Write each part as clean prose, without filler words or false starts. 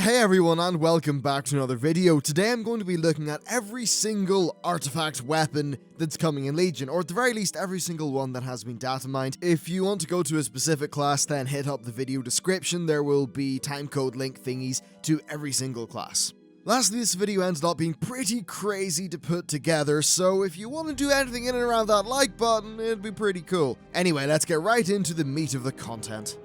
Hey everyone, and welcome back to another video. Today I'm going to be looking at every single artifact weapon that's coming in Legion, or at the very least every single one that has been data mined. If you want to go to a specific class, then hit up the video description. There will be timecode link thingies to every single class. Lastly, this video ended up being pretty crazy to put together, so if you want to do anything in and around that like button, it'd be pretty cool. Anyway, let's get right into the meat of the content.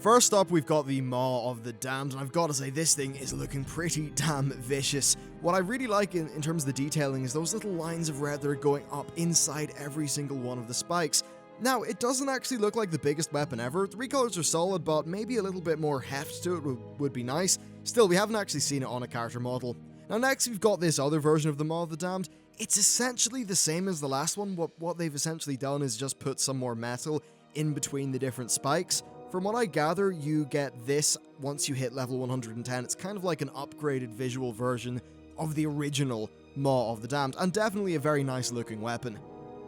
First up, we've got the Maw of the Damned, and I've got to say, this thing is looking pretty damn vicious. What I really like in terms of the detailing is those little lines of red that are going up inside every single one of the spikes. Now, it doesn't actually look like the biggest weapon ever. The recolors are solid, but maybe a little bit more heft to it would be nice. Still, we haven't actually seen it on a character model. Now, next, we've got this other version of the Maw of the Damned. It's essentially the same as the last one. What they've essentially done is just put some more metal in between the different spikes. From what I gather, you get this once you hit level 110. It's kind of like an upgraded visual version of the original Maw of the Damned, and definitely a very nice looking weapon.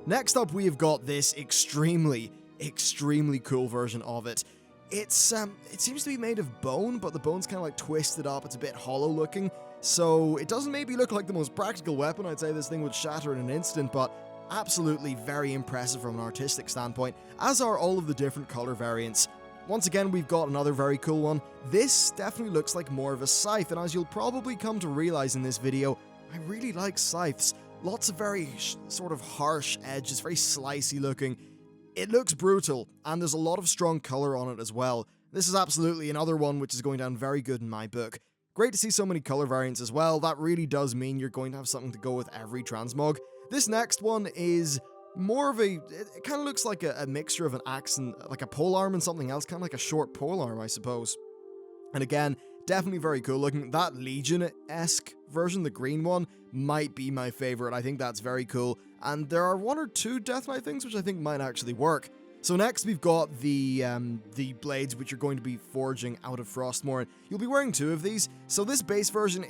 Next up, we have got this extremely cool version of it. It seems to be made of bone, but the bone's kind of like twisted up. It's a bit hollow looking, so it doesn't maybe look like the most practical weapon. I'd say this thing would shatter in an instant, but absolutely very impressive from an artistic standpoint, as are all of the different color variants. Once again, we've got another very cool one. This definitely looks like more of a scythe, and as you'll probably come to realize in this video, I really like scythes. Lots of very sort of harsh edges, very slicey looking. It looks brutal, and there's a lot of strong color on it as well. This is absolutely another one which is going down very good in my book. Great to see so many color variants as well. That really does mean you're going to have something to go with every transmog. This next one is more of it kind of looks like a mixture of an axe and like a polearm and something else, kind of like a short polearm, I suppose. And again, definitely very cool looking. That Legion-esque version, the green one, might be my favorite. I think that's very cool. And there are one or two Death Knight things which I think might actually work. So next we've got the blades which you're going to be forging out of Frostmourne. You'll be wearing two of these. So this base version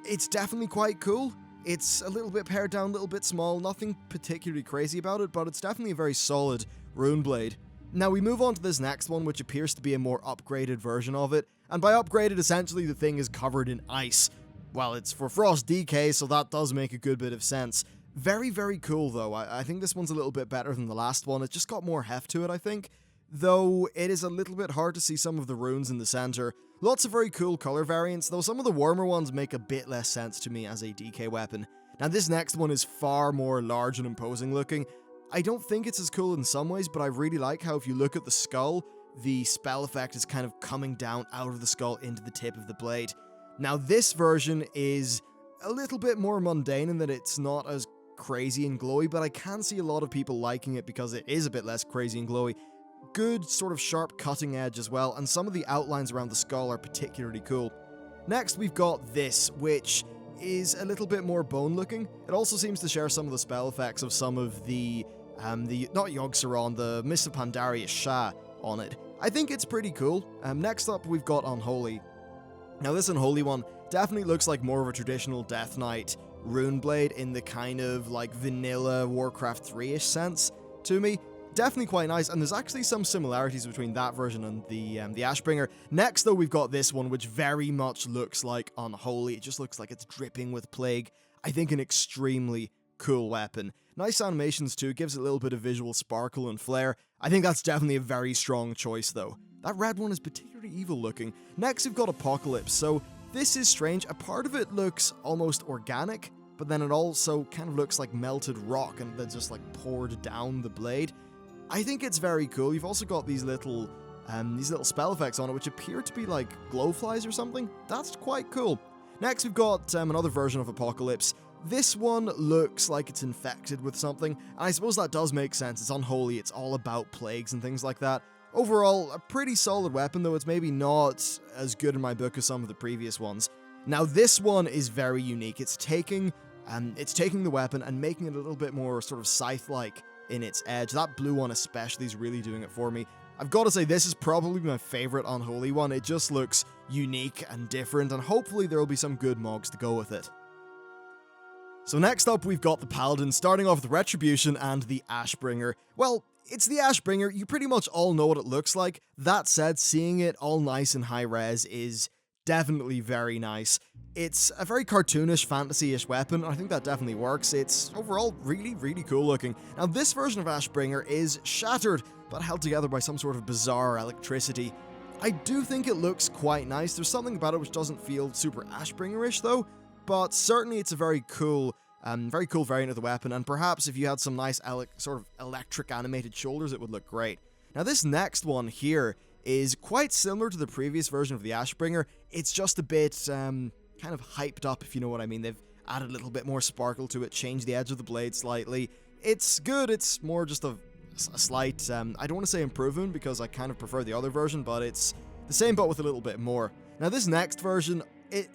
it's definitely quite cool. It's a little bit pared down, a little bit small, nothing particularly crazy about it, but it's definitely a very solid rune blade. Now we move on to this next one, which appears to be a more upgraded version of it, and by upgraded, essentially the thing is covered in ice. Well, it's for frost DK, so that does make a good bit of sense. Very cool though. I think this one's a little bit better than the last one. It's just got more heft to it, I think. Though it is a little bit hard to see some of the runes in the center. Lots of very cool color variants, though some of the warmer ones make a bit less sense to me as a DK weapon. Now this next one is far more large and imposing looking. I don't think it's as cool in some ways, but I really like how if you look at the skull, the spell effect is kind of coming down out of the skull into the tip of the blade. Now this version is a little bit more mundane in that it's not as crazy and glowy, but I can see a lot of people liking it because it is a bit less crazy and glowy. Good sort of sharp cutting edge as well, and some of the outlines around the skull are particularly cool. Next we've got this, which is a little bit more bone looking. It also seems to share some of the spell effects of some of the not Yogg-Saron, the Mist of Pandaria Shah on it. I think it's pretty cool. Next up we've got Unholy. Now this Unholy one definitely looks like more of a traditional Death Knight rune blade in the kind of like vanilla Warcraft 3-ish sense to me. Definitely quite nice, and there's actually some similarities between that version and the Ashbringer. Next, though, we've got this one, which very much looks like Unholy. It just looks like it's dripping with plague. I think an extremely cool weapon. Nice animations, too. Gives it a little bit of visual sparkle and flair. I think that's definitely a very strong choice, though. That red one is particularly evil looking. Next, we've got Apocalypse. So, this is strange. A part of it looks almost organic, but then it also kind of looks like melted rock and then just like poured down the blade. I think it's very cool. You've also got these little spell effects on it, which appear to be like glowflies or something. That's quite cool. Next, we've got another version of Apocalypse. This one looks like it's infected with something, and I suppose that does make sense. It's unholy, it's all about plagues and things like that. Overall, a pretty solid weapon, though it's maybe not as good in my book as some of the previous ones. Now, this one is very unique. It's taking the weapon and making it a little bit more sort of scythe-like in its edge. That blue one especially is really doing it for me. I've got to say, this is probably my favorite Unholy one. It just looks unique and different, and hopefully there will be some good mogs to go with it. So next up, we've got the Paladin, starting off with Retribution and the Ashbringer. Well, It's the Ashbringer, you pretty much all know what it looks like. That said, seeing it all nice and high res is definitely very nice. It's a very cartoonish, fantasy-ish weapon, and I think that definitely works. It's overall really, really cool looking. Now, this version of Ashbringer is shattered, but held together by some sort of bizarre electricity. I do think it looks quite nice. There's something about it which doesn't feel super Ashbringer-ish though, but certainly it's a very cool variant of the weapon, and perhaps if you had some nice sort of electric animated shoulders, it would look great. Now, this next one here is quite similar to the previous version of the Ashbringer. It's just a bit kind of hyped up, if you know what I mean. They've added a little bit more sparkle to it, changed the edge of the blade slightly. It's good. It's more just a slight, I don't want to say improvement because I kind of prefer the other version, but it's the same but with a little bit more. Now, this next version, it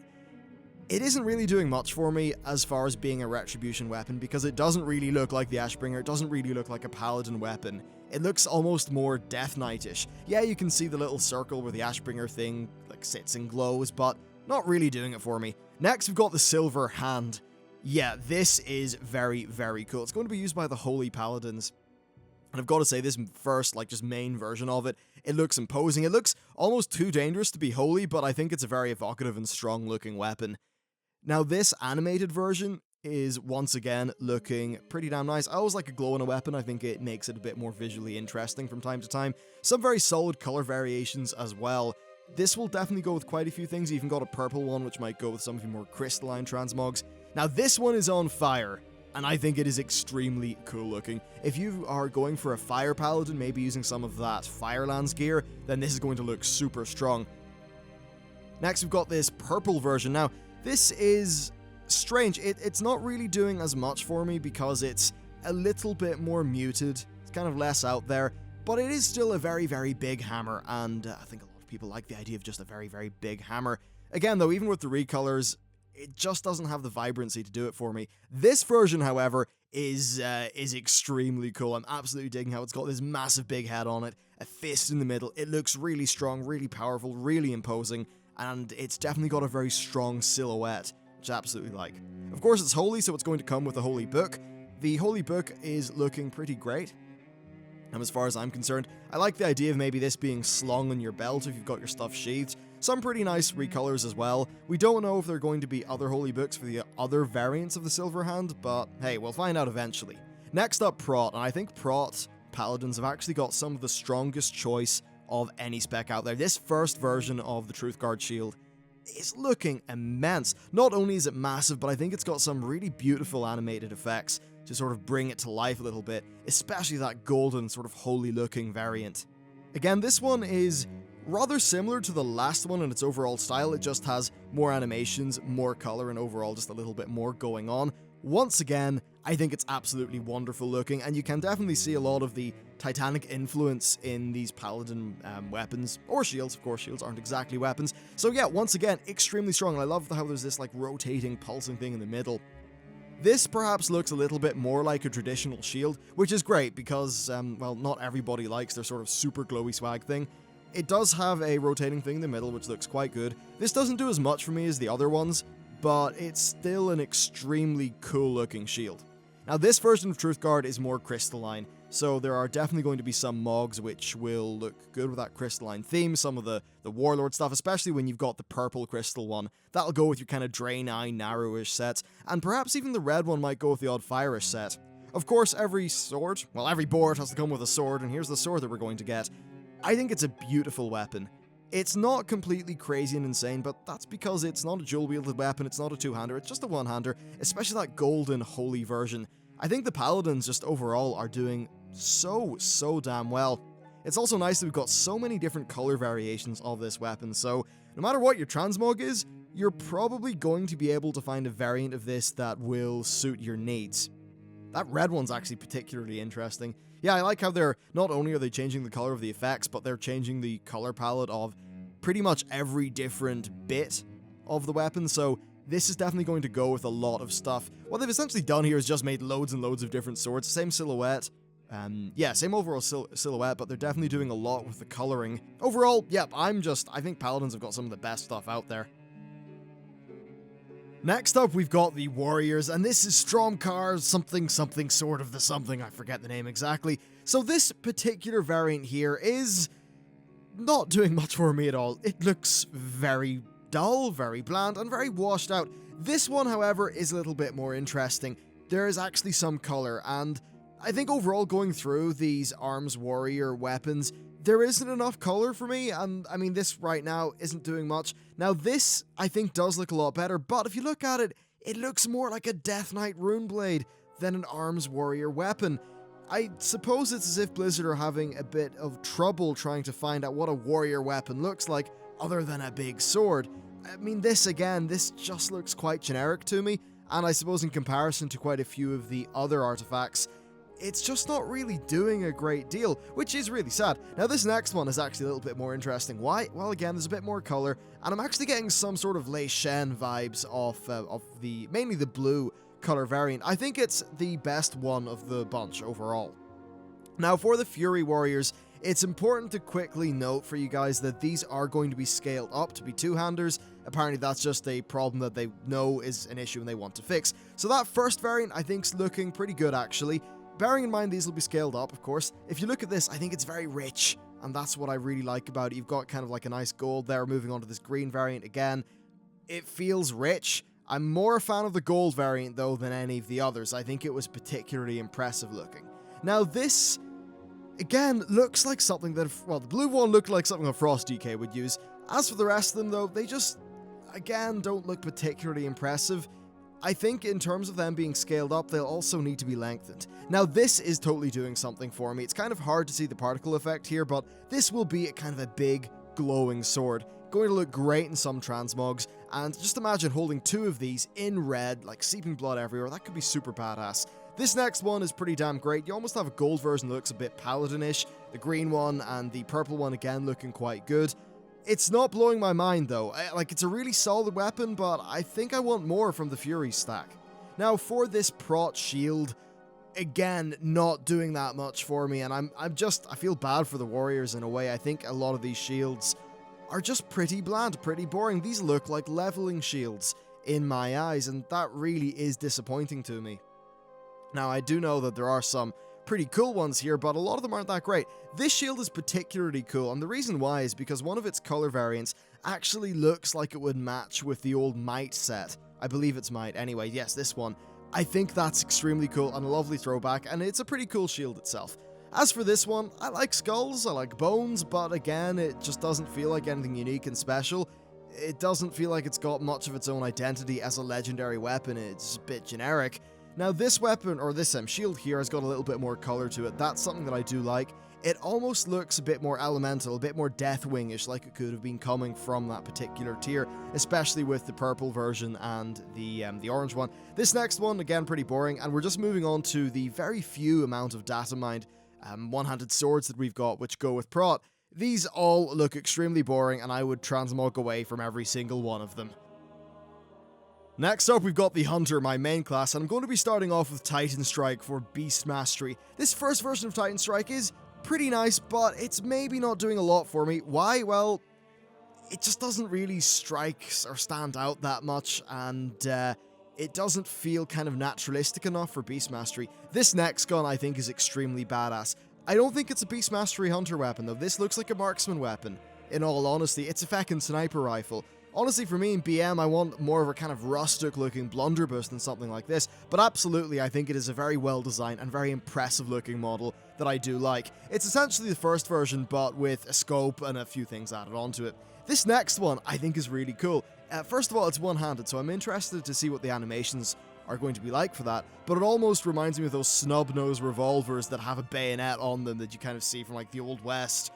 isn't really doing much for me as far as being a retribution weapon, because it doesn't really look like the Ashbringer. It doesn't really look like a Paladin weapon. It looks almost more Death Knight-ish. Yeah, you can see the little circle where the Ashbringer thing like sits and glows, but not really doing it for me. Next, we've got the Silver Hand. Yeah, this is very, very cool. It's going to be used by the Holy Paladins. And I've got to say, this first, just main version of it, it looks imposing. It looks almost too dangerous to be holy, but I think it's a very evocative and strong-looking weapon. Now, this animated version is, once again, looking pretty damn nice. I always like a glow in a weapon. I think it makes it a bit more visually interesting from time to time. Some very solid color variations as well. This will definitely go with quite a few things. You even got a purple one, which might go with some of your more crystalline transmogs. Now, this one is on fire, and I think it is extremely cool looking. If you are going for a fire paladin, maybe using some of that Firelands gear, then this is going to look super strong. Next, we've got this purple version. Now, this is strange. It's not really doing as much for me because it's a little bit more muted. It's kind of less out there, but it is still a very, very big hammer, and I think a lot of people like the idea of just a very, very big hammer. Again, though, even with the recolors, it just doesn't have the vibrancy to do it for me. This version, however, is extremely cool. I'm absolutely digging how it's got this massive big head on it, a fist in the middle. It looks really strong, really powerful, really imposing, and it's definitely got a very strong silhouette, which I absolutely like. Of course, it's holy, so it's going to come with a holy book. The holy book is looking pretty great. And as far as I'm concerned, I like the idea of maybe this being slung on your belt if you've got your stuff sheathed. Some pretty nice recolors as well. We don't know if there are going to be other holy books for the other variants of the Silver Hand, but hey, we'll find out eventually. Next up, Prot, and I think Prot Paladins have actually got some of the strongest choice of any spec out there. This first version of the Truthguard shield is looking immense. Not only is it massive, but I think it's got some really beautiful animated effects to sort of bring it to life a little bit, especially that golden sort of holy looking variant. Again, this one is rather similar to the last one in its overall style. It just has more animations, more color, and overall just a little bit more going on. Once again, I think it's absolutely wonderful looking, and you can definitely see a lot of the Titanic influence in these Paladin weapons, or shields. Of course, shields aren't exactly weapons. So yeah, once again, extremely strong. I love how there's this rotating, pulsing thing in the middle. This perhaps looks a little bit more like a traditional shield, which is great because, well, not everybody likes their sort of super glowy swag thing. It does have a rotating thing in the middle, which looks quite good. This doesn't do as much for me as the other ones, but it's still an extremely cool looking shield. Now, this version of Truthguard is more crystalline, so there are definitely going to be some mogs which will look good with that crystalline theme, some of the Warlord stuff, especially when you've got the purple crystal one. That'll go with your kind of Draenei, narrowish sets, and perhaps even the red one might go with the odd Firish set. Of course, every board has to come with a sword, and here's the sword that we're going to get. I think it's a beautiful weapon. It's not completely crazy and insane, but that's because it's not a dual-wielded weapon, it's not a two-hander, it's just a one-hander, especially that golden holy version. I think the Paladins just overall are doing so damn well. It's also nice that we've got so many different color variations of this weapon, so no matter what your transmog is, you're probably going to be able to find a variant of this that will suit your needs. That red one's actually particularly interesting. Yeah, I like how not only are they changing the color of the effects, but they're changing the color palette of pretty much every different bit of the weapon, so this is definitely going to go with a lot of stuff. What they've essentially done here is just made loads and loads of different swords, same silhouette. Yeah, same overall silhouette, but they're definitely doing a lot with the coloring. Overall, yep, I think Paladins have got some of the best stuff out there. Next up, we've got the Warriors, and this is Stromkar's something, I forget the name exactly. So this particular variant here is not doing much for me at all. It looks very dull, very bland, and very washed out. This one, however, is a little bit more interesting. There is actually some color, and I think overall going through these arms warrior weapons, there isn't enough color for me, and I mean, this right now isn't doing much. Now, this, I think, does look a lot better, but if you look at it, it looks more like a Death Knight rune blade than an arms warrior weapon. I suppose it's as if Blizzard are having a bit of trouble trying to find out what a warrior weapon looks like, other than a big sword. I mean, this just looks quite generic to me, and I suppose in comparison to quite a few of the other artifacts, it's just not really doing a great deal, which is really sad. Now, this next one is actually a little bit more interesting. Why? Well, again, there's a bit more color, and I'm actually getting some sort of Lei Shen vibes off of mainly the blue color variant. I think it's the best one of the bunch overall. Now, for the Fury Warriors, it's important to quickly note for you guys that these are going to be scaled up to be two-handers. Apparently, that's just a problem that they know is an issue and they want to fix. So that first variant, I think, is looking pretty good, actually. Bearing in mind these will be scaled up, of course. If you look at this, I think it's very rich, and that's what I really like about it. You've got kind of like a nice gold there. Moving on to this green variant again, it feels rich. I'm more a fan of the gold variant, though, than any of the others. I think it was particularly impressive looking. Now, this, again, looks like something that, well, the blue one looked like something a Frost DK would use. As for the rest of them, though, they just, again, don't look particularly impressive. I think in terms of them being scaled up, they'll also need to be lengthened. Now, this is totally doing something for me. It's kind of hard to see the particle effect here, but this will be a kind of a big, glowing sword. Going to look great in some transmogs, and just imagine holding two of these in red, like seeping blood everywhere. That could be super badass. This next one is pretty damn great. You almost have a gold version that looks a bit Paladin-ish. The green one and the purple one, again, looking quite good. It's not blowing my mind, though. It's a really solid weapon, but I think I want more from the Fury stack. Now, for this Prot shield, again, not doing that much for me, and I feel bad for the warriors in a way. I think a lot of these shields are just pretty bland, pretty boring. These look like leveling shields in my eyes, and that really is disappointing to me. Now, I do know that there are some pretty cool ones here, but a lot of them aren't that great. This shield is particularly cool, and the reason why is because one of its color variants actually looks like it would match with the old Might set. I believe it's Might. Anyway, yes, this one. I think that's extremely cool and a lovely throwback, and it's a pretty cool shield itself. As for this one, I like skulls, I like bones, but again, it just doesn't feel like anything unique and special. It doesn't feel like it's got much of its own identity as a legendary weapon. It's a bit generic. Now, this weapon, or this shield here, has got a little bit more color to it. That's something that I do like. It almost looks a bit more elemental, a bit more Deathwing-ish, like it could have been coming from that particular tier, especially with the purple version and the orange one. This next one, again, pretty boring, and we're just moving on to the very few amount of datamined one-handed swords that we've got, which go with Prot. These all look extremely boring, and I would transmog away from every single one of them. Next up, we've got the Hunter, my main class, and I'm going to be starting off with Titan Strike for Beast Mastery. This first version of Titan Strike is pretty nice, but it's maybe not doing a lot for me. Why? Well, it just doesn't really strike or stand out that much, and it doesn't feel kind of naturalistic enough for Beast Mastery. This next gun, I think, is extremely badass. I don't think it's a Beast Mastery Hunter weapon, though. This looks like a marksman weapon, in all honesty. It's a feckin' sniper rifle. Honestly, for me in BM, I want more of a kind of rustic-looking blunderbuss than something like this, but absolutely, I think it is a very well-designed and very impressive-looking model that I do like. It's essentially the first version, but with a scope and a few things added onto it. This next one, I think, is really cool. First of all, it's one-handed, so I'm interested to see what the animations are going to be like for that, but it almost reminds me of those snub-nosed revolvers that have a bayonet on them that you kind of see from, like, the Old West.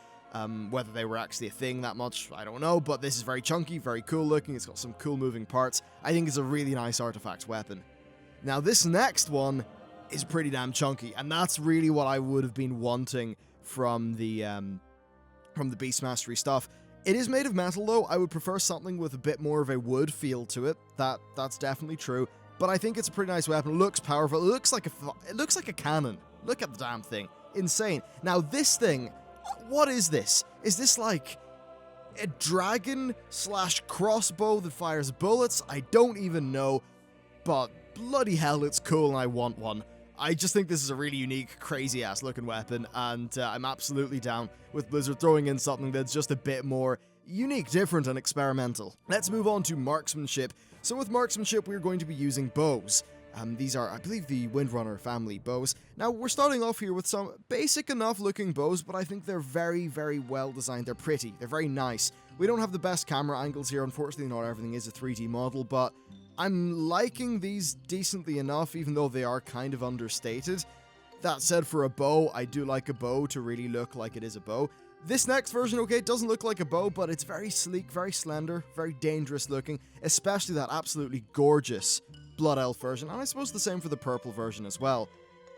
Whether they were actually a thing that much, I don't know, but this is very chunky, very cool looking, it's got some cool moving parts. I think it's a really nice artifact weapon. Now, this next one is pretty damn chunky, and that's really what I would have been wanting from the Beast Mastery stuff. It is made of metal, though. I would prefer something with a bit more of a wood feel to it. That's definitely true, but I think it's a pretty nice weapon. It looks powerful. It looks like a cannon. Look at the damn thing. Insane. Now, this thing, what is this? Is this like a dragon / crossbow that fires bullets? I don't even know, but bloody hell, it's cool and I want one. I just think this is a really unique, crazy-ass looking weapon, and I'm absolutely down with Blizzard throwing in something that's just a bit more unique, different, and experimental. Let's move on to marksmanship. So with marksmanship, we're going to be using bows. These are, I believe, the Windrunner family bows. Now, we're starting off here with some basic enough looking bows, but I think they're very, very well designed. They're pretty. They're very nice. We don't have the best camera angles here. Unfortunately, not everything is a 3D model, but I'm liking these decently enough, even though they are kind of understated. That said, for a bow, I do like a bow to really look like it is a bow. This next version, okay, it doesn't look like a bow, but it's very sleek, very slender, very dangerous looking, especially that absolutely gorgeous Blood Elf version, and I suppose the same for the purple version as well.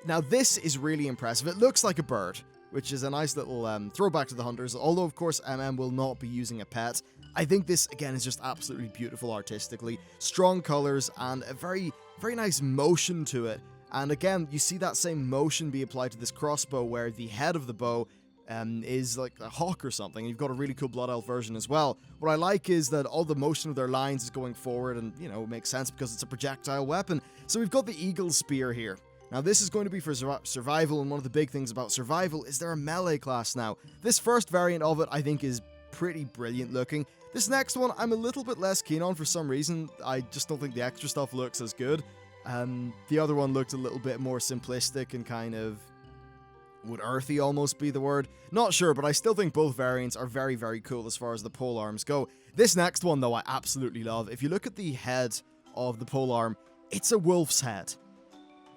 Now, this is really impressive. It looks like a bird, which is a nice little throwback to the Hunters, although, of course, will not be using a pet. I think this, again, is just absolutely beautiful artistically. Strong colors and a very, very nice motion to it. And again, you see that same motion be applied to this crossbow, where the head of the bow is like a hawk or something. You've got a really cool Blood Elf version as well. What I like is that all the motion of their lines is going forward, and, you know, it makes sense because it's a projectile weapon. So we've got the Eagle Spear here. Now, this is going to be for survival, and one of the big things about survival is they're a melee class now. This first variant of it, I think, is pretty brilliant looking. This next one, I'm a little bit less keen on for some reason. I just don't think the extra stuff looks as good. The other one looked a little bit more simplistic and kind of... would earthy almost be the word? Not sure, but I still think both variants are very, very cool as far as the polearms go. This next one, though, I absolutely love. If you look at the head of the polearm, it's a wolf's head.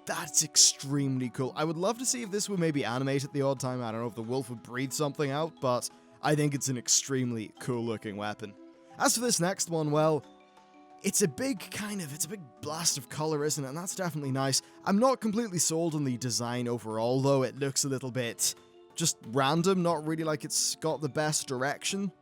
That's extremely cool. I would love to see if this would maybe animate at the odd time. I don't know if the wolf would breathe something out, but I think it's an extremely cool looking weapon. As for this next one, well, it's a big blast of color, isn't it? And that's definitely nice. I'm not completely sold on the design overall, though. It looks a little bit just random, not really like it's got the best direction.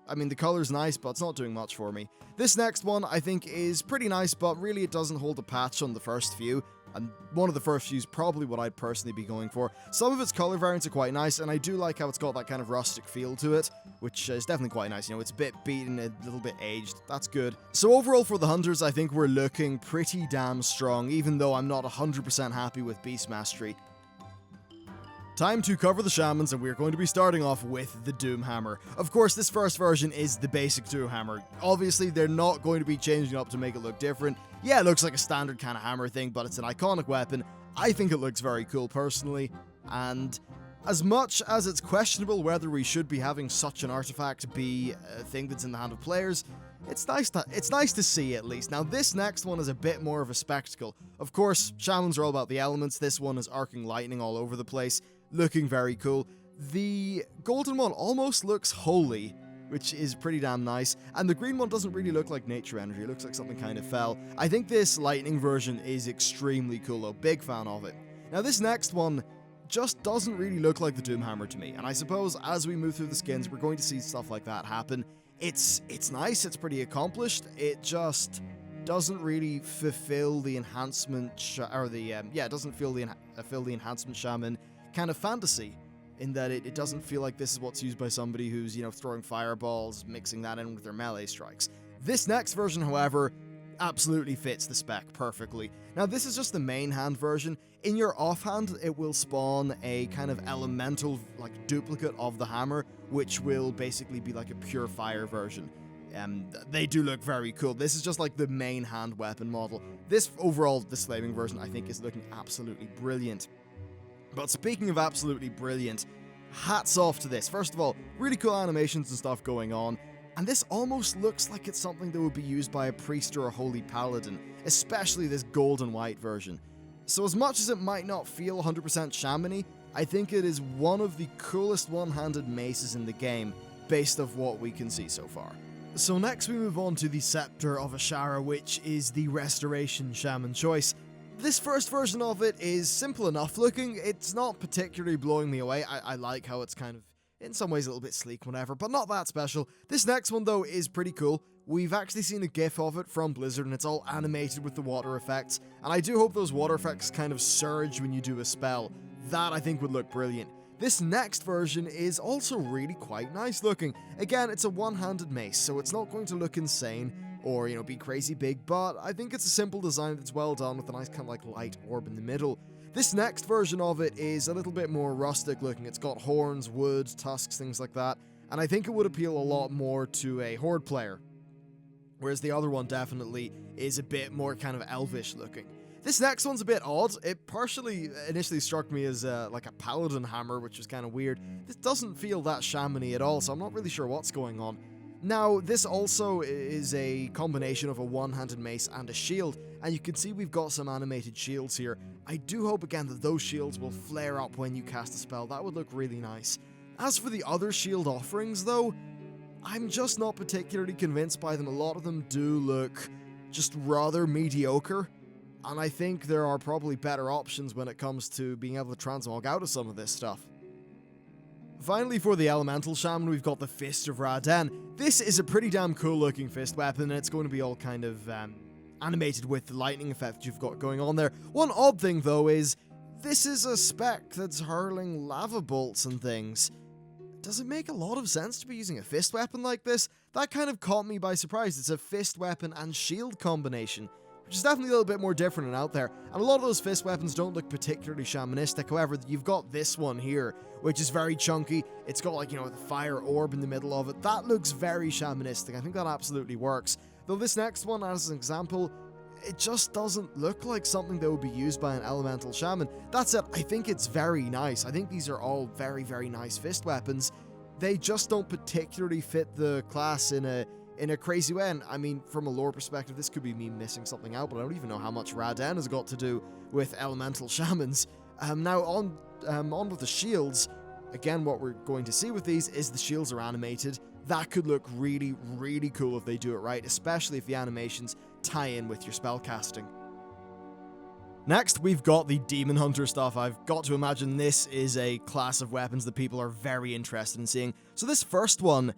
I mean, the color's nice, but it's not doing much for me. This next one, I think, is pretty nice, but really it doesn't hold a patch on the first few. And one of the first few is probably what I'd personally be going for. Some of its color variants are quite nice, and I do like how it's got that kind of rustic feel to it, which is definitely quite nice. You know, it's a bit beaten, a little bit aged. That's good. So overall for the Hunters, I think we're looking pretty damn strong, even though I'm not 100% happy with Beast Mastery. Time to cover the Shamans, and we're going to be starting off with the Doomhammer. Of course, this first version is the basic Doomhammer. Obviously, they're not going to be changing it up to make it look different. Yeah, it looks like a standard kind of hammer thing, but it's an iconic weapon. I think it looks very cool, personally. And as much as it's questionable whether we should be having such an artifact be a thing that's in the hand of players, it's nice to see, at least. Now, this next one is a bit more of a spectacle. Of course, Shamans are all about the elements. This one is arcing lightning all over the place, looking very cool. The golden one almost looks holy, which is pretty damn nice. And the green one doesn't really look like nature energy. It looks like something kind of fell. I think this lightning version is extremely cool, though. Big fan of it. Now, this next one just doesn't really look like the Doomhammer to me. And I suppose as we move through the skins, we're going to see stuff like that happen. It's nice. It's pretty accomplished. It just doesn't really fulfill the enhancement, it doesn't fill the enhancement shaman kind of fantasy, in that it doesn't feel like this is what's used by somebody who's, you know, throwing fireballs, mixing that in with their melee strikes. This next version, however, absolutely fits the spec perfectly. Now, this is just the main hand version. In your offhand, it will spawn a kind of elemental, like, duplicate of the hammer, which will basically be like a pure fire version. They do look very cool. This is just like the main hand weapon model. This overall, this flaming version, I think, is looking absolutely brilliant. But speaking of absolutely brilliant, hats off to this. First of all, really cool animations and stuff going on, and this almost looks like it's something that would be used by a priest or a holy paladin, especially this gold and white version. So as much as it might not feel 100% shamany, I think it is one of the coolest one-handed maces in the game, based off what we can see so far. So next we move on to the Scepter of Ashara, which is the Restoration Shaman choice. This first version of it is simple enough looking. It's not particularly blowing me away. I like how it's kind of, in some ways, a little bit sleek, whatever, but not that special. This next one, though, is pretty cool. We've actually seen a GIF of it from Blizzard, and it's all animated with the water effects, and I do hope those water effects kind of surge when you do a spell. That, I think, would look brilliant. This next version is also really quite nice looking. Again, it's a one-handed mace, so it's not going to look insane, or, you know, be crazy big, but I think it's a simple design that's well done with a nice kind of like light orb in the middle. This next version of it is a little bit more rustic looking. It's got horns, wood, tusks, things like that, and I think it would appeal a lot more to a horde player. Whereas the other one definitely is a bit more kind of elvish looking. This next one's a bit odd. It partially initially struck me as like a Paladin hammer, which was kind of weird. This doesn't feel that shaman-y at all, so I'm not really sure what's going on. Now, this also is a combination of a one-handed mace and a shield, and you can see we've got some animated shields here. I do hope again that those shields will flare up when you cast a spell. That would look really nice. As for the other shield offerings though, I'm just not particularly convinced by them. A lot of them do look just rather mediocre, and I think there are probably better options when it comes to being able to transmog out of some of this stuff. Finally, for the Elemental Shaman, we've got the Fist of Ra-Den. This is a pretty damn cool looking fist weapon, and it's going to be all kind of animated with the lightning effect that you've got going on there. One odd thing though is, this is a spec that's hurling lava bolts and things. Does it make a lot of sense to be using a fist weapon like this? That kind of caught me by surprise. It's a fist weapon and shield combination, which is definitely a little bit more different and out there. And a lot of those fist weapons don't look particularly shamanistic. However, you've got this one here, which is very chunky. It's got like, the fire orb in the middle of it. That looks very shamanistic. I think that absolutely works. Though this next one, as an example, it just doesn't look like something that would be used by an elemental shaman. That said, I think it's very nice. I think these are all very, very nice fist weapons. They just don't particularly fit the class in a crazy way. And I mean, from a lore perspective, this could be me missing something out, but I don't even know how much Ra-Den has got to do with elemental shamans. Now on with the shields. Again, what we're going to see with these is the shields are animated. That could look really, really cool if they do it right, especially if the animations tie in with your spell casting. Next, we've got the Demon Hunter stuff. I've got to imagine this is a class of weapons that people are very interested in seeing. So this first one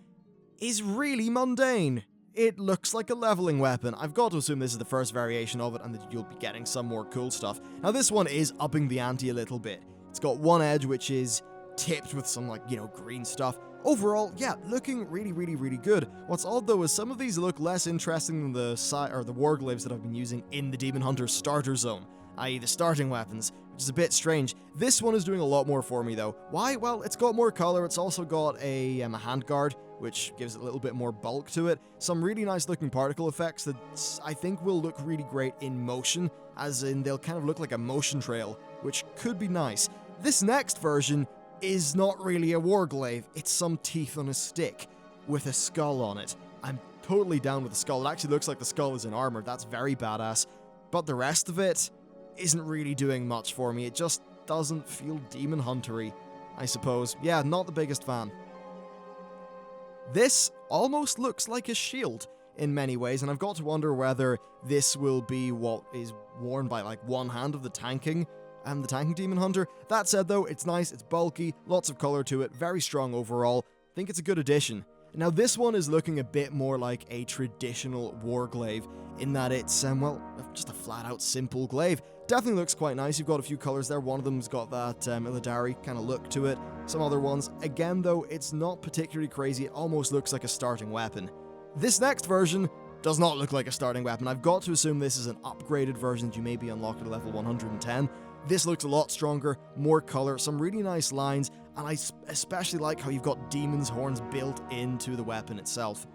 is really mundane. It looks like a leveling weapon. I've got to assume this is the first variation of it and that you'll be getting some more cool stuff. Now this one is upping the ante a little bit. It's got one edge which is tipped with some green stuff. Overall, yeah, looking really, really, really good. What's odd though is some of these look less interesting than the warglaives that I've been using in the Demon Hunter starter zone, i.e. the starting weapons, which is a bit strange. This one is doing a lot more for me though. Why? Well, it's got more color. It's also got a handguard, which gives it a little bit more bulk to it. Some really nice looking particle effects that I think will look really great in motion, as in they'll kind of look like a motion trail, which could be nice. This next version is not really a warglaive. It's some teeth on a stick with a skull on it. I'm totally down with the skull. It actually looks like the skull is in armor. That's very badass. But the rest of it isn't really doing much for me. It just doesn't feel Demon Hunter-y, I suppose. Yeah, not the biggest fan. This almost looks like a shield in many ways, and I've got to wonder whether this will be what is worn by one hand of the tanking Demon Hunter. That said though, it's nice, it's bulky, lots of color to it, very strong overall. I think it's a good addition. Now this one is looking a bit more like a traditional warglaive in that it's, just a flat out simple glaive. Definitely looks quite nice. You've got a few colors there. One of them's got that Illidari kind of look to it. Some other ones. Again though, it's not particularly crazy. It almost looks like a starting weapon. This next version does not look like a starting weapon. I've got to assume this is an upgraded version that you maybe unlock at level 110. This looks a lot stronger, more color, some really nice lines, and I especially like how you've got demon's horns built into the weapon itself.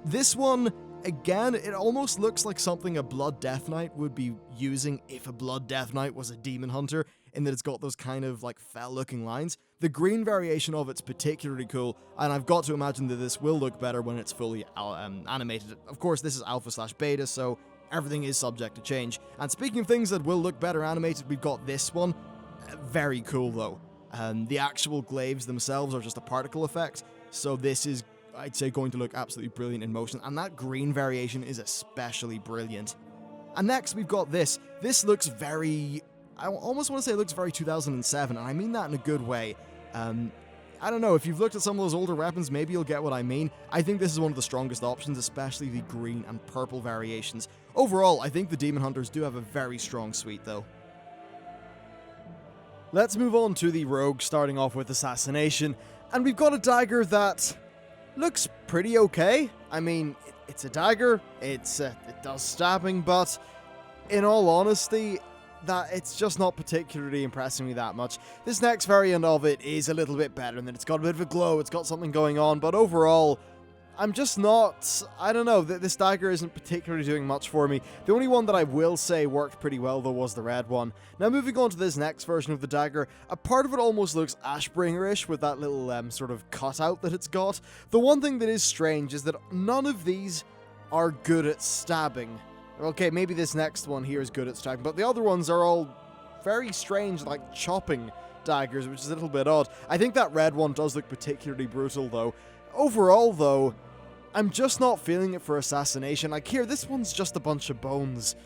This one, again, it almost looks like something a Blood Death Knight would be using if a Blood Death Knight was a demon hunter, in that it's got those kind of fell looking lines. The green variation of it's particularly cool, and I've got to imagine that this will look better when it's fully animated. Of course, this is alpha/beta, so everything is subject to change. And speaking of things that will look better animated, we've got this one. Very cool though. The actual glaives themselves are just a particle effect, so this is, I'd say, going to look absolutely brilliant in motion, and that green variation is especially brilliant. And next we've got this. This looks very, I almost want to say it looks very 2007, and I mean that in a good way. I don't know, if you've looked at some of those older weapons, maybe you'll get what I mean. I think this is one of the strongest options, especially the green and purple variations. Overall, I think the Demon Hunters do have a very strong suite though. Let's move on to the rogue, starting off with Assassination. And we've got a dagger that looks pretty okay. I mean, it's a dagger, it does stabbing, but in all honesty, that it's just not particularly impressing me that much. This next variant of it is a little bit better, and then it's got a bit of a glow, it's got something going on, but overall, I'm just not, I don't know, this dagger isn't particularly doing much for me. The only one that I will say worked pretty well though was the red one. Now moving on to this next version of the dagger, a part of it almost looks Ashbringer-ish with that little sort of cutout that it's got. The one thing that is strange is that none of these are good at stabbing. Okay, maybe this next one here is good at stabbing, but the other ones are all very strange, like chopping daggers, which is a little bit odd. I think that red one does look particularly brutal though. Overall though, I'm just not feeling it for assassination. Like here, this one's just a bunch of bones.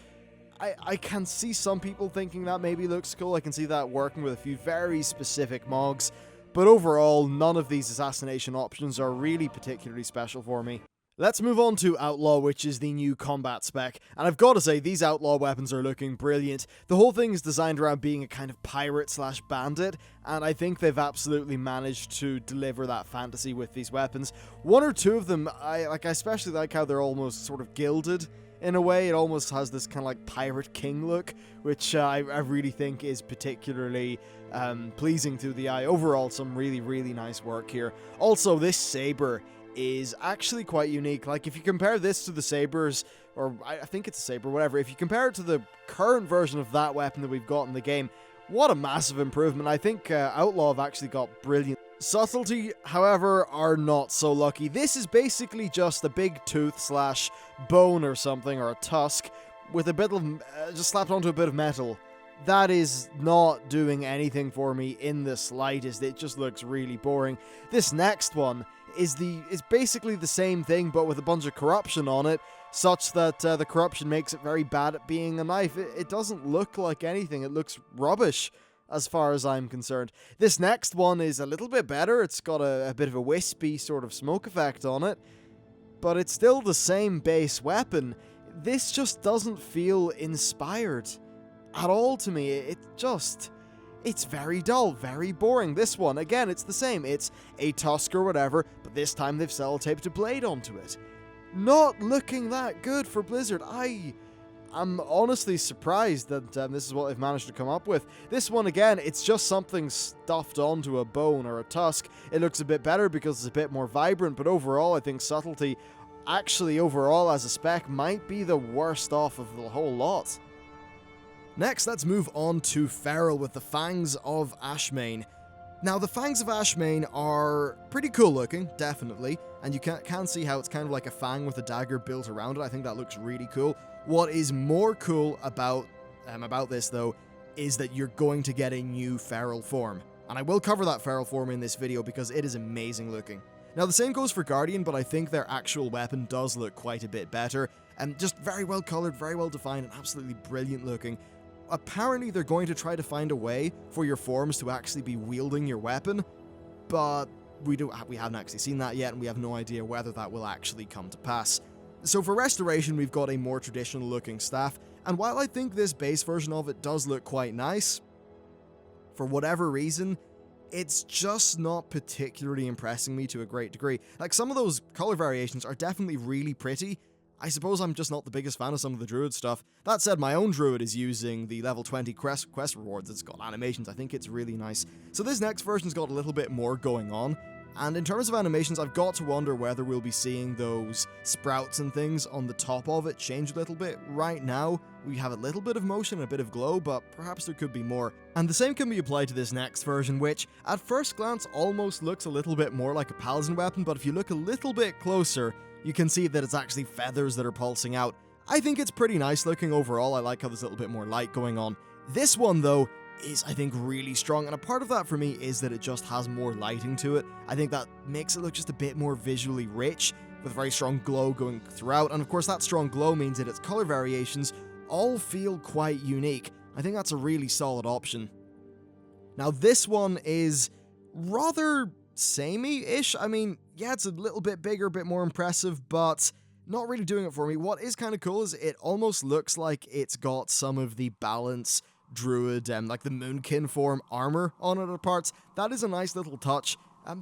I can see some people thinking that maybe looks cool. I can see that working with a few very specific mogs. But overall, none of these assassination options are really particularly special for me. Let's move on to Outlaw, which is the new combat spec, and I've got to say, these Outlaw weapons are looking brilliant. The whole thing is designed around being a kind of pirate/bandit, and I think they've absolutely managed to deliver that fantasy with these weapons. One or two of them, I especially like how they're almost sort of gilded in a way. It almost has this kind of like Pirate King look, which I really think is particularly pleasing to the eye. Overall, some really, really nice work here. Also, this saber is actually quite unique. Like, if you compare this to the sabers, or I think it's a saber, whatever, if you compare it to the current version of that weapon that we've got in the game, what a massive improvement. I think Outlaw have actually got brilliant. Subtlety, however, are not so lucky. This is basically just a big tooth/bone or something, or a tusk, with a bit of, just slapped onto a bit of metal. That is not doing anything for me in the slightest. It just looks really boring. This next one is basically the same thing, but with a bunch of corruption on it, such that the corruption makes it very bad at being a knife. It doesn't look like anything. It looks rubbish, as far as I'm concerned. This next one is a little bit better. It's got a bit of a wispy sort of smoke effect on it, but it's still the same base weapon. This just doesn't feel inspired at all to me. It's very dull, very boring. This one, again, it's the same. It's a tusk or whatever, but this time they've sellotaped a blade onto it. Not looking that good for Blizzard. I'm honestly surprised that this is what they've managed to come up with. This one, again, it's just something stuffed onto a bone or a tusk. It looks a bit better because it's a bit more vibrant, but overall, I think Subtlety, actually overall as a spec, might be the worst off of the whole lot. Next, let's move on to Feral with the Fangs of Ashmane. Now, the Fangs of Ashmane are pretty cool looking, definitely, and you can see how it's kind of like a fang with a dagger built around it. I think that looks really cool. What is more cool about this, though, is that you're going to get a new Feral form. And I will cover that Feral form in this video because it is amazing looking. Now, the same goes for Guardian, but I think their actual weapon does look quite a bit better, and just very well colored, very well defined, and absolutely brilliant looking. Apparently, they're going to try to find a way for your forms to actually be wielding your weapon, but we haven't actually seen that yet, and we have no idea whether that will actually come to pass. So for Restoration, we've got a more traditional looking staff, and while I think this base version of it does look quite nice, for whatever reason, it's just not particularly impressing me to a great degree. Like, some of those color variations are definitely really pretty. I suppose I'm just not the biggest fan of some of the Druid stuff. That said, my own Druid is using the level 20 quest rewards. It's got animations. I think it's really nice. So this next version's got a little bit more going on. And in terms of animations, I've got to wonder whether we'll be seeing those sprouts and things on the top of it change a little bit. Right now, we have a little bit of motion and a bit of glow, but perhaps there could be more. And the same can be applied to this next version, which, at first glance, almost looks a little bit more like a Paladin weapon, but if you look a little bit closer, you can see that it's actually feathers that are pulsing out. I think it's pretty nice looking overall. I like how there's a little bit more light going on. This one, though, is, I think, really strong, and a part of that for me is that it just has more lighting to it. I think that makes it look just a bit more visually rich, with a very strong glow going throughout, and of course that strong glow means that its color variations all feel quite unique. I think that's a really solid option. Now this one is rather samey-ish. I mean, yeah, it's a little bit bigger, a bit more impressive, but not really doing it for me. What is kind of cool is it almost looks like it's got some of the balance Druid, like the Moonkin form armor on it at parts. That is a nice little touch,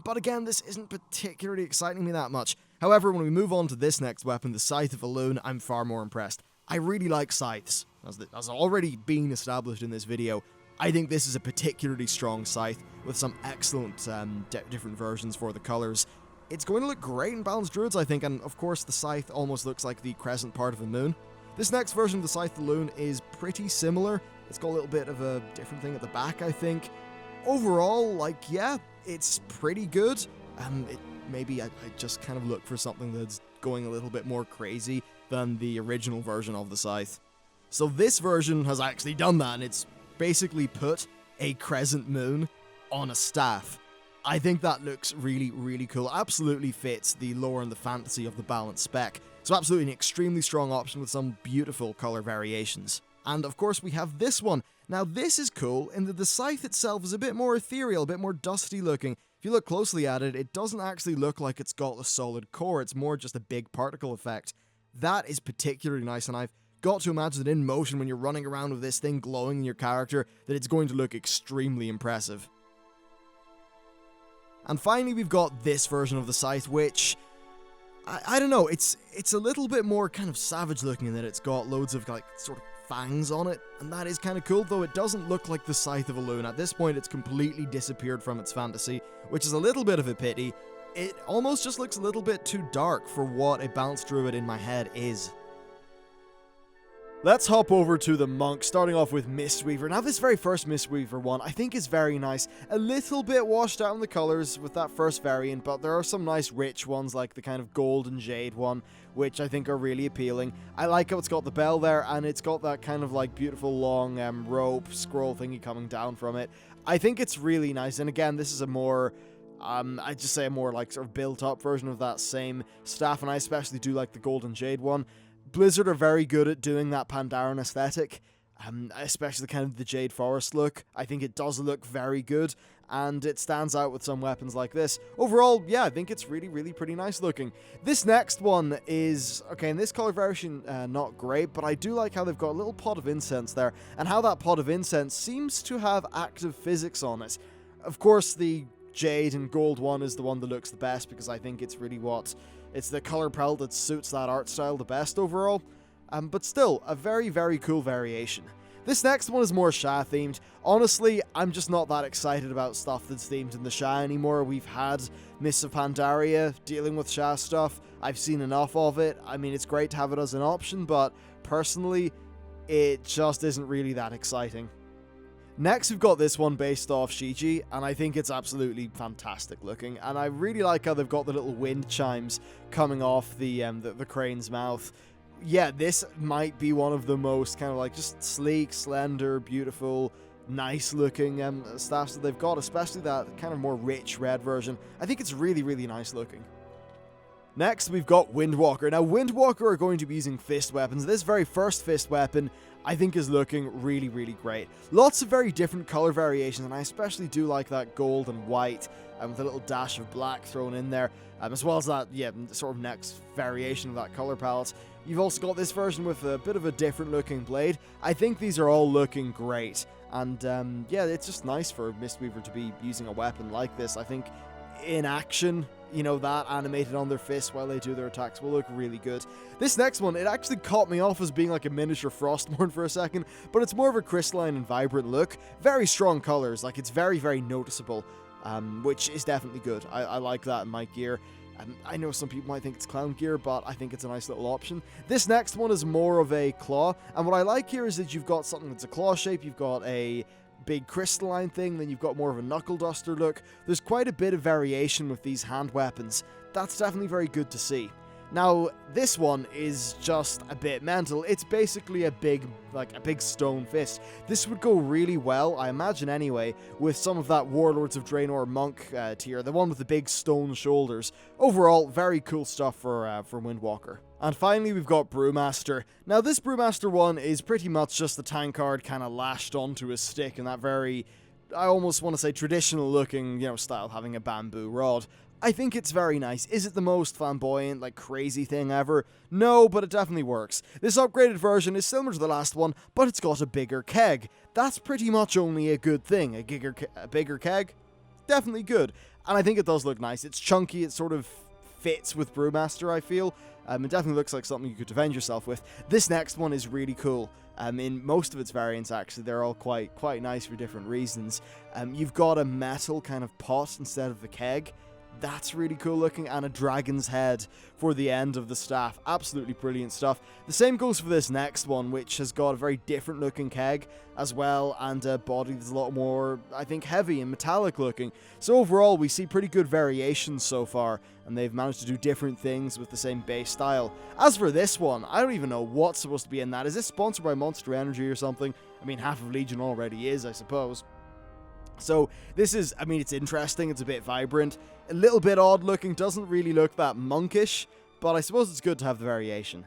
but again, this isn't particularly exciting me that much. However, when we move on to this next weapon, the Scythe of Elune, I'm far more impressed. I really like scythes, as already been established in this video. I think this is a particularly strong scythe with some excellent different versions for the colors. It's going to look great in balanced druids, I think, and of course the scythe almost looks like the crescent part of the moon. This next version of the Scythe of the Loon is pretty similar. It's got a little bit of a different thing at the back, I think. Overall, like, yeah, it's pretty good. Maybe I just kind of look for something that's going a little bit more crazy than the original version of the Scythe. So this version has actually done that, and it's basically put a crescent moon on a staff. I think that looks really, really cool. Absolutely fits the lore and the fantasy of the balanced spec. So absolutely an extremely strong option with some beautiful color variations. And of course we have this one. Now this is cool in that the scythe itself is a bit more ethereal, a bit more dusty looking. If you look closely at it, it doesn't actually look like it's got a solid core, it's more just a big particle effect. That is particularly nice, and I've got to imagine that in motion when you're running around with this thing glowing in your character, that it's going to look extremely impressive. And finally we've got this version of the scythe, which, I don't know, it's a little bit more kind of savage looking in that it's got loads of like sort of fangs on it, and that is kind of cool, though it doesn't look like the Scythe of a Loon. At this point it's completely disappeared from its fantasy, which is a little bit of a pity. It almost just looks a little bit too dark for what a balanced druid in my head is. Let's hop over to the monk, starting off with Mistweaver. Now this very first Mistweaver one I think is very nice. A little bit washed out in the colours with that first variant, but there are some nice rich ones like the kind of gold and jade one, which I think are really appealing. I like how it's got the bell there, and it's got that kind of like beautiful long rope scroll thingy coming down from it. I think it's really nice, and again, this is a more I'd just say a more like sort of built up version of that same staff, and I especially do like the gold and jade one. Blizzard are very good at doing that Pandaren aesthetic, especially kind of the Jade Forest look. I think it does look very good, and it stands out with some weapons like this. Overall, yeah, I think it's really, really pretty nice looking. This next one is, okay, in this color variation, not great, but I do like how they've got a little pot of incense there, and how that pot of incense seems to have active physics on it. Of course, the Jade and Gold one is the one that looks the best, because I think it's really it's the color palette that suits that art style the best overall, but still, a very, very cool variation. This next one is more Sha themed. Honestly, I'm just not that excited about stuff that's themed in the Sha anymore. We've had Mists of Pandaria dealing with Sha stuff. I've seen enough of it. I mean, it's great to have it as an option, but personally, it just isn't really that exciting. Next, we've got this one based off Shiji, and I think it's absolutely fantastic looking, and I really like how they've got the little wind chimes coming off the crane's mouth. Yeah, this might be one of the most kind of like just sleek, slender, beautiful, nice looking staffs that they've got, especially that kind of more rich red version. I think it's really, really nice looking. Next, we've got Windwalker. Now, Windwalker are going to be using fist weapons. This very first fist weapon, I think, is looking really, really great. Lots of very different color variations, and I especially do like that gold and white, with a little dash of black thrown in there, as well as that, yeah, sort of next variation of that color palette. You've also got this version with a bit of a different looking blade. I think these are all looking great, and yeah, it's just nice for Mistweaver to be using a weapon like this. I think in action, you know, that animated on their fists while they do their attacks will look really good. This next one, it actually caught me off as being like a miniature Frostmourne for a second, but it's more of a crystalline and vibrant look. Very strong colors, like it's very, very noticeable, which is definitely good. I like that in my gear. I know some people might think it's clown gear, but I think it's a nice little option. This next one is more of a claw, and what I like here is that you've got something that's a claw shape, you've got a big crystalline thing, then you've got more of a knuckle duster look. There's quite a bit of variation with these hand weapons. That's definitely very good to see. Now, this one is just a bit mental. It's basically a big stone fist. This would go really well, I imagine anyway, with some of that Warlords of Draenor monk tier, the one with the big stone shoulders. Overall, very cool stuff for Windwalker. And finally, we've got Brewmaster. Now, this Brewmaster one is pretty much just the tankard kind of lashed onto a stick in that very, I almost want to say, traditional looking, you know, style, having a bamboo rod. I think it's very nice. Is it the most flamboyant, like, crazy thing ever? No, but it definitely works. This upgraded version is similar to the last one, but it's got a bigger keg. That's pretty much only a good thing. A bigger keg? Definitely good. And I think it does look nice. It's chunky, it sort of fits with Brewmaster, I feel. It definitely looks like something you could defend yourself with. This next one is really cool. In most of its variants, actually, they're all quite nice for different reasons. You've got a metal kind of pot instead of the keg. That's really cool looking, and a dragon's head for the end of the staff. Absolutely brilliant stuff. The same goes for this next one, which has got a very different looking keg as well, and a body that's a lot more, I think, heavy and metallic looking. So overall, we see pretty good variations so far, and they've managed to do different things with the same base style. As for this one, I don't even know what's supposed to be in that. Is this sponsored by Monster Energy or something? I mean, half of Legion already is, I suppose. So this is, I mean, it's interesting, it's a bit vibrant, a little bit odd looking, doesn't really look that monkish, but I suppose it's good to have the variation.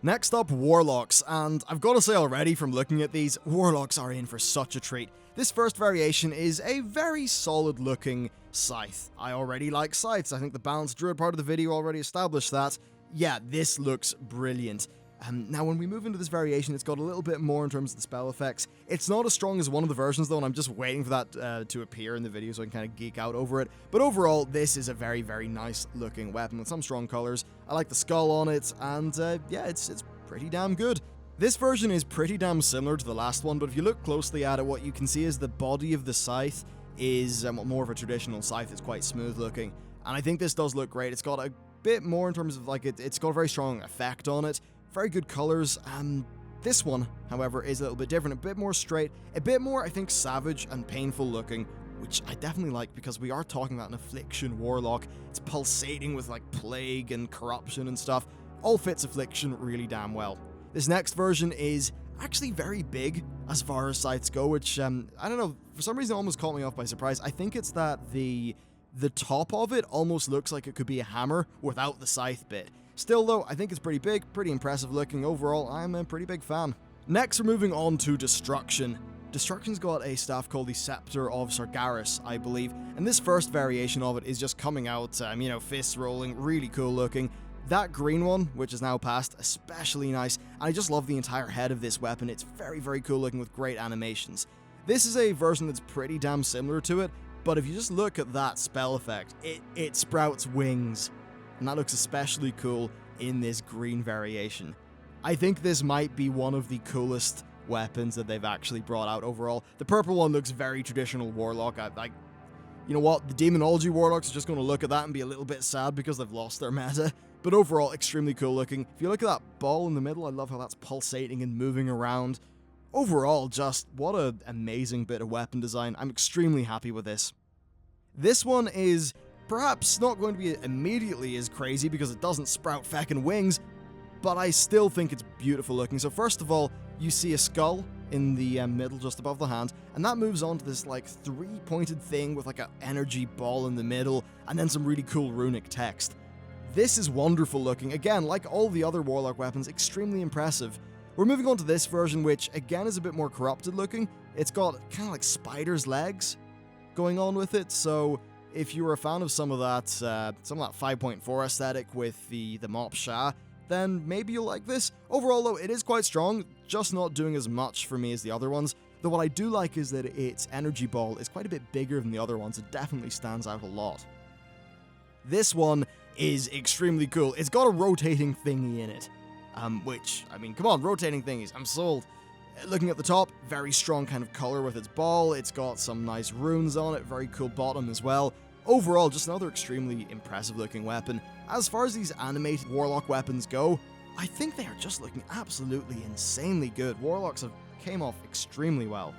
Next up, Warlocks, and I've got to say already from looking at these, Warlocks are in for such a treat. This first variation is a very solid looking scythe. I already like scythes, I think the balanced druid part of the video already established that. Yeah, this looks brilliant. Now, when we move into this variation, it's got a little bit more in terms of the spell effects. It's not as strong as one of the versions, though, and I'm just waiting for that to appear in the video so I can kind of geek out over it. But overall, this is a very, very nice-looking weapon with some strong colors. I like the skull on it, and yeah, it's pretty damn good. This version is pretty damn similar to the last one, but if you look closely at it, what you can see is the body of the scythe is more of a traditional scythe. It's quite smooth-looking, and I think this does look great. It's got a bit more in terms of, like, it's got a very strong effect on it. Very good colors. This one, however, is a little bit different, a bit more straight, a bit more, I think, savage and painful looking, which I definitely like because we are talking about an Affliction Warlock. It's pulsating with, like, plague and corruption and stuff. All fits Affliction really damn well. This next version is actually very big as far as scythes go, which, I don't know, for some reason it almost caught me off by surprise. I think it's that the top of it almost looks like it could be a hammer without the scythe bit. Still though, I think it's pretty big, pretty impressive looking. Overall, I'm a pretty big fan. Next, we're moving on to Destruction. Destruction's got a staff called the Scepter of Sargeras, I believe, and this first variation of it is just coming out, you know, fists rolling, really cool looking. That green one, which is now passed, especially nice, and I just love the entire head of this weapon. It's very, very cool looking with great animations. This is a version that's pretty damn similar to it, but if you just look at that spell effect, it sprouts wings. And that looks especially cool in this green variation. I think this might be one of the coolest weapons that they've actually brought out overall. The purple one looks very traditional Warlock. You know what? The Demonology Warlocks are just going to look at that and be a little bit sad because they've lost their meta. But overall, extremely cool looking. If you look at that ball in the middle, I love how that's pulsating and moving around. Overall, just what an amazing bit of weapon design. I'm extremely happy with this. This one is perhaps not going to be immediately as crazy because it doesn't sprout feckin' wings, but I still think it's beautiful looking. So first of all, you see a skull in the middle just above the hand, and that moves on to this like three-pointed thing with like an energy ball in the middle, and then some really cool runic text. This is wonderful looking. Again, like all the other Warlock weapons, extremely impressive. We're moving on to this version, which again is a bit more corrupted looking. It's got kind of like spider's legs going on with it, so if you were a fan of some of that 5.4 aesthetic with the Mop Sha, then maybe you'll like this. Overall though, it is quite strong, just not doing as much for me as the other ones. Though what I do like is that its energy ball is quite a bit bigger than the other ones. It definitely stands out a lot. This one is extremely cool. It's got a rotating thingy in it, which, I mean, come on, rotating thingies, I'm sold. Looking at the top, very strong kind of color with its ball. It's got some nice runes on it, very cool bottom as well. Overall, just another extremely impressive looking weapon. As far as these animated Warlock weapons go, I think they are just looking absolutely insanely good. Warlocks have came off extremely well.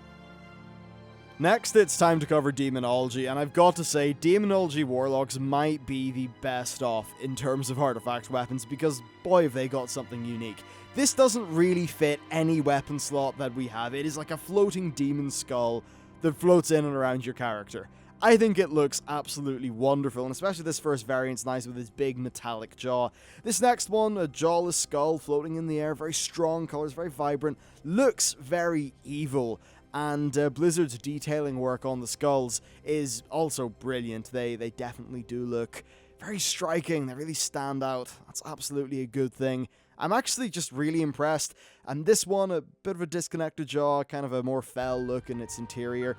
Next, it's time to cover Demonology, and I've got to say, Demonology Warlocks might be the best off in terms of artifact weapons, because boy have they got something unique. This doesn't really fit any weapon slot that we have. It is like a floating demon skull that floats in and around your character. I think it looks absolutely wonderful, and especially this first variant's nice with its big metallic jaw. This next one, a jawless skull floating in the air, very strong colors, very vibrant, looks very evil, and Blizzard's detailing work on the skulls is also brilliant. They definitely do look very striking, they really stand out. That's absolutely a good thing. I'm actually just really impressed, and this one, a bit of a disconnected jaw, kind of a more fell look in its interior.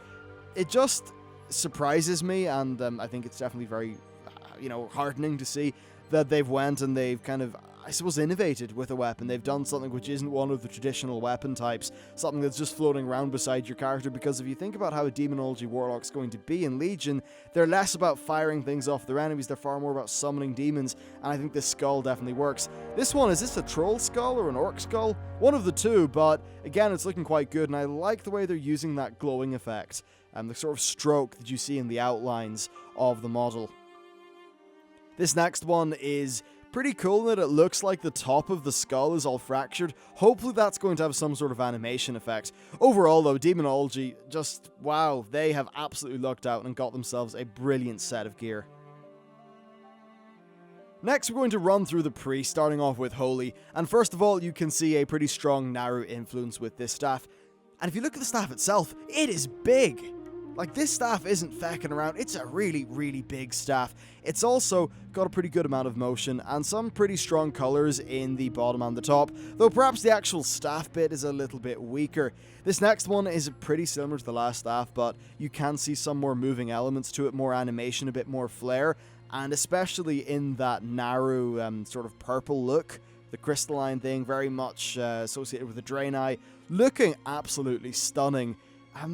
It just surprises me, and I think it's definitely very, heartening to see. that they've went and they've kind of, I suppose, innovated with a weapon. They've done something which isn't one of the traditional weapon types, something that's just floating around beside your character, because if you think about how a Demonology Warlock's going to be in Legion, they're less about firing things off their enemies, they're far more about summoning demons, and I think this skull definitely works. This one, is this a troll skull or an orc skull? One of the two, but again, it's looking quite good, and I like the way they're using that glowing effect, and the sort of stroke that you see in the outlines of the model. This next one is pretty cool that it looks like the top of the skull is all fractured. Hopefully that's going to have some sort of animation effect. Overall though, Demonology, just wow, they have absolutely lucked out and got themselves a brilliant set of gear. Next, we're going to run through the priest, starting off with Holy, and first of all, you can see a pretty strong Naru influence with this staff. And if you look at the staff itself, it is big! Like, this staff isn't fecking around, it's a really, really big staff. It's also got a pretty good amount of motion, and some pretty strong colours in the bottom and the top, though perhaps the actual staff bit is a little bit weaker. This next one is pretty similar to the last staff, but you can see some more moving elements to it, more animation, a bit more flair, and especially in that Naru sort of purple look, the crystalline thing, very much associated with the Draenei, looking absolutely stunning.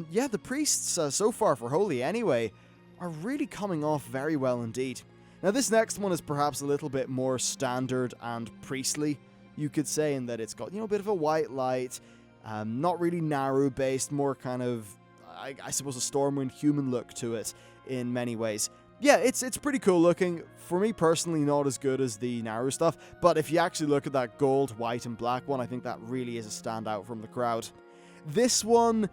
Yeah, the priests, so far for Holy anyway, are really coming off very well indeed. Now this next one is perhaps a little bit more standard and priestly, you could say, in that it's got, a bit of a white light, not really Naru based, more kind of, I suppose, a Stormwind human look to it in many ways. Yeah, it's pretty cool looking. For me personally, not as good as the Naru stuff, but if you actually look at that gold, white and black one, I think that really is a standout from the crowd. This one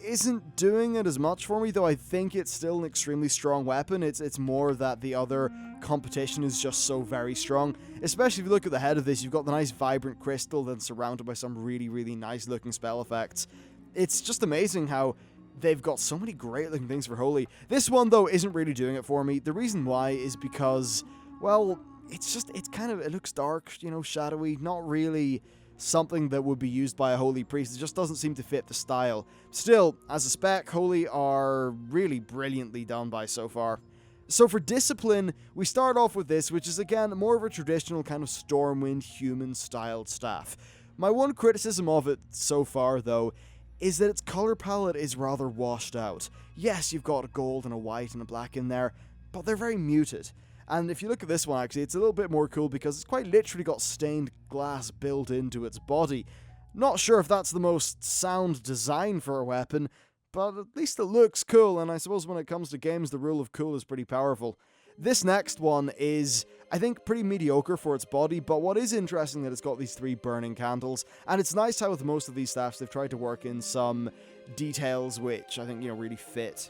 isn't doing it as much for me, though I think it's still an extremely strong weapon. It's more that the other competition is just so very strong. Especially if you look at the head of this, you've got the nice vibrant crystal that's surrounded by some really, really nice looking spell effects. It's just amazing how they've got so many great looking things for Holy. This one, though, isn't really doing it for me. The reason why is because, well, it looks dark, shadowy, not really something that would be used by a Holy priest. It just doesn't seem to fit the style. Still, as a spec, Holy are really brilliantly done by so far. So for Discipline, we start off with this, which is again more of a traditional kind of Stormwind human styled staff. My one criticism of it so far, though, is that its color palette is rather washed out. Yes, you've got a gold and a white and a black in there, but they're very muted. And if you look at this one, actually, it's a little bit more cool because it's quite literally got stained glass built into its body. Not sure if that's the most sound design for a weapon, but at least it looks cool, and I suppose when it comes to games, the rule of cool is pretty powerful. This next one is, I think, pretty mediocre for its body, but what is interesting that it's got these 3 burning candles, and it's nice how with most of these staffs they've tried to work in some details which I think, really fit.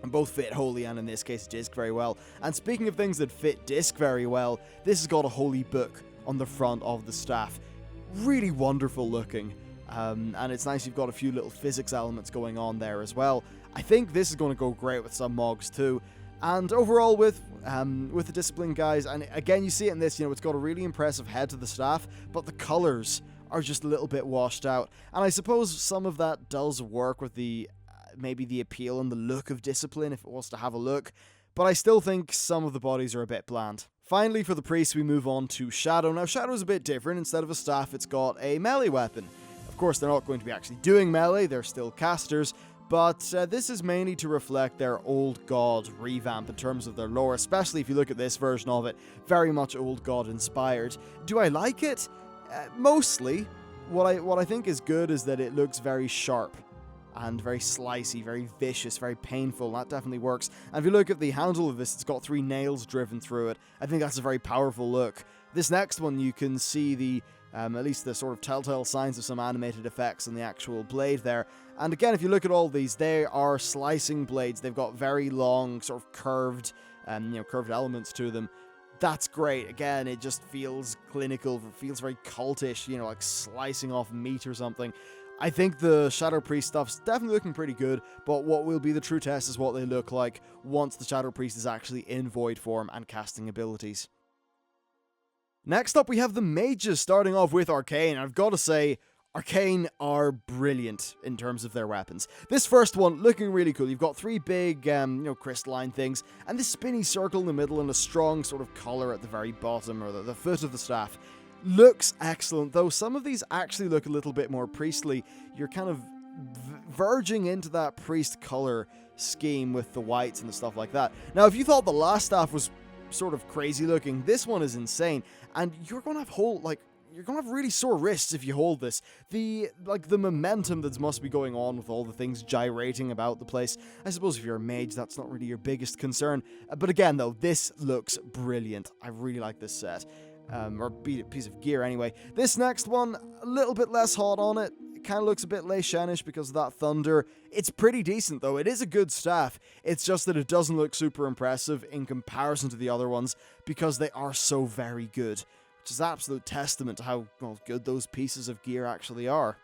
And both fit Holy and, in this case, Disc very well. And speaking of things that fit Disc very well, this has got a Holy book on the front of the staff. Really wonderful looking. And it's nice you've got a few little physics elements going on there as well. I think this is going to go great with some Mogs too. And overall with the Discipline guys, and again you see it in this, it's got a really impressive head to the staff, but the colours are just a little bit washed out. And I suppose some of that does work with the maybe the appeal and the look of Discipline if it was to have a look, but I still think some of the bodies are a bit bland. Finally, for the priest, we move on to Shadow. Now, Shadow's a bit different. Instead of a staff, it's got a melee weapon. Of course, they're not going to be actually doing melee, they're still casters, but this is mainly to reflect their Old God revamp in terms of their lore, especially if you look at this version of it, very much Old God inspired. Do I like it? Mostly. What I think is good is that it looks very sharp and very slicey, very vicious, very painful. That definitely works. And if you look at the handle of this, it's got 3 nails driven through it. I think that's a very powerful look. This next one, you can see the at least the sort of telltale signs of some animated effects on the actual blade there. And again, if you look at all these, they are slicing blades. They've got very long, sort of curved, curved elements to them. That's great. Again, it just feels clinical, it feels very cultish, like slicing off meat or something. I think the Shadow Priest stuff's definitely looking pretty good, but what will be the true test is what they look like once the Shadow Priest is actually in Void form and casting abilities. Next up, we have the Mages, starting off with Arcane. I've got to say, Arcane are brilliant in terms of their weapons. This first one, looking really cool. You've got 3 big, crystalline things, and this spinny circle in the middle and a strong sort of collar at the very bottom, or the foot of the staff. Looks excellent, though some of these actually look a little bit more priestly. You're kind of verging into that priest color scheme with the whites and stuff like that. Now, if you thought the last staff was sort of crazy looking, this one is insane, and you're going to have you're going to have really sore wrists if you hold this. The momentum that must be going on with all the things gyrating about the place. I suppose if you're a mage, that's not really your biggest concern. But again, though, this looks brilliant. I really like this set. Or piece of gear, anyway. This next one, a little bit less hot on it. It kind of looks a bit Lei Shenish because of that thunder. It's pretty decent, though. It is a good staff. It's just that it doesn't look super impressive in comparison to the other ones because they are so very good. Which is absolute testament to how good those pieces of gear actually are.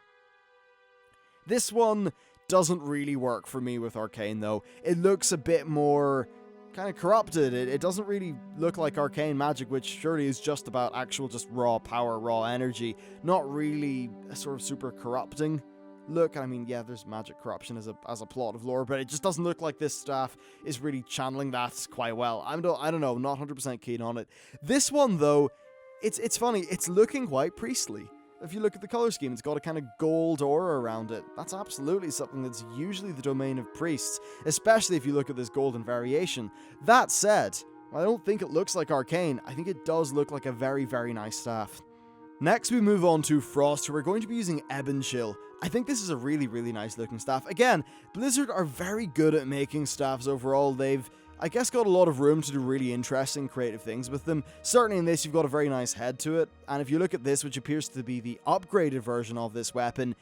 This one doesn't really work for me with Arcane, though. It looks a bit more kind of corrupted. It doesn't really look like arcane magic, which surely is just about actual just raw power, raw energy. Not really a sort of super corrupting look. I mean, yeah, there's magic corruption as a plot of lore, but it just doesn't look like this staff is really channeling that quite well. I don't know, not 100% keen on it. This one, though, it's funny, it's looking quite priestly. If you look at the color scheme, it's got a kind of gold aura around it. That's absolutely something that's usually the domain of priests, especially if you look at this golden variation. That said, I don't think it looks like arcane. I think it does look like a very, very nice staff. Next, we move on to Frost, who we're going to be using Ebon Chill. I think this is a really, really nice looking staff. Again, Blizzard are very good at making staffs overall. They've, I guess, got a lot of room to do really interesting, creative things with them. Certainly in this, you've got a very nice head to it. And if you look at this, which appears to be the upgraded version of this weapon,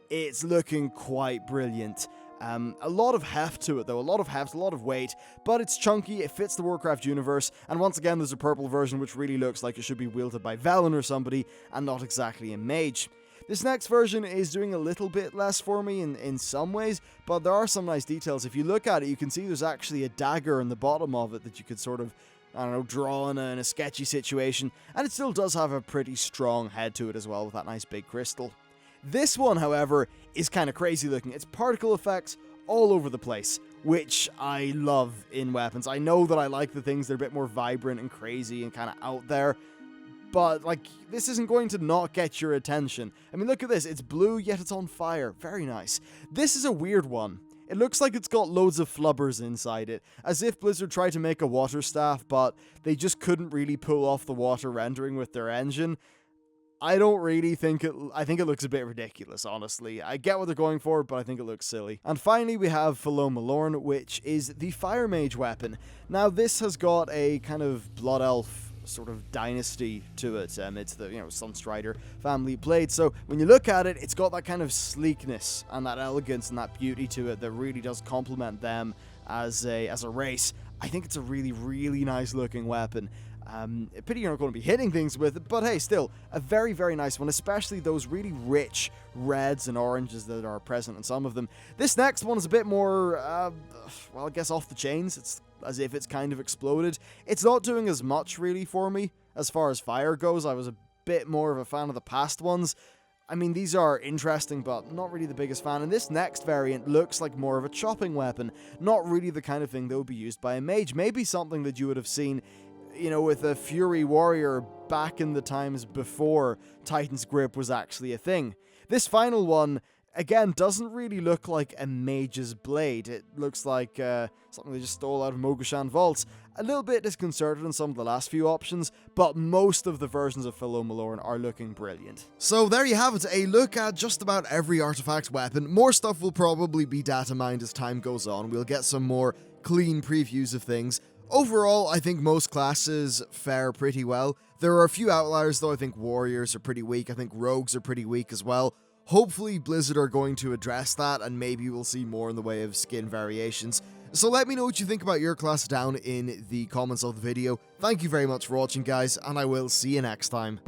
it's looking quite brilliant. A lot of heft to it, though. A lot of heft, a lot of weight. But it's chunky, it fits the Warcraft universe. And once again, there's a purple version, which really looks like it should be wielded by Velen or somebody, and not exactly a mage. This next version is doing a little bit less for me in some ways, but there are some nice details. If you look at it, you can see there's actually a dagger in the bottom of it that you could sort of, I don't know, draw in a sketchy situation, and it still does have a pretty strong head to it as well with that nice big crystal. This one, however, is kind of crazy looking. It's particle effects all over the place, which I love in weapons. I know that I like the things that are a bit more vibrant and crazy and kind of out there, but, like, this isn't going to not get your attention. I mean, look at this. It's blue, yet it's on fire. Very nice. This is a weird one. It looks like it's got loads of flubbers inside it, as if Blizzard tried to make a water staff, but they just couldn't really pull off the water rendering with their engine. I don't really think I think it looks a bit ridiculous, honestly. I get what they're going for, but I think it looks silly. And finally, we have Philo Malorn, which is the Fire Mage weapon. Now, this has got a kind of Blood Elf sort of dynasty to it. It's the, Sunstrider family blade. So when you look at it, it's got that kind of sleekness and that elegance and that beauty to it that really does complement them as a race. I think it's a really, really nice looking weapon. Pity you're not going to be hitting things with it, but hey, still, a very, very nice one, especially those really rich reds and oranges that are present in some of them. This next one is a bit more, well, I guess off the chains. It's as if it's kind of exploded. It's not doing as much, really, for me. As far as fire goes, I was a bit more of a fan of the past ones. I mean, these are interesting, but not really the biggest fan. And this next variant looks like more of a chopping weapon. Not really the kind of thing that would be used by a mage. Maybe something that you would have seen, with a Fury Warrior back in the times before Titan's Grip was actually a thing. This final one, again, doesn't really look like a mage's blade. It looks like something they just stole out of Mogushan Vaults. A little bit disconcerted in some of the last few options, but most of the versions of Philo Malorn are looking brilliant. So there you have it, a look at just about every artifact weapon. More stuff will probably be data mined as time goes on. We'll get some more clean previews of things. Overall, I think most classes fare pretty well. There are a few outliers, though. I think warriors are pretty weak. I think rogues are pretty weak as well. Hopefully, Blizzard are going to address that, and maybe we'll see more in the way of skin variations. So let me know what you think about your class down in the comments of the video. Thank you very much for watching, guys, and I will see you next time.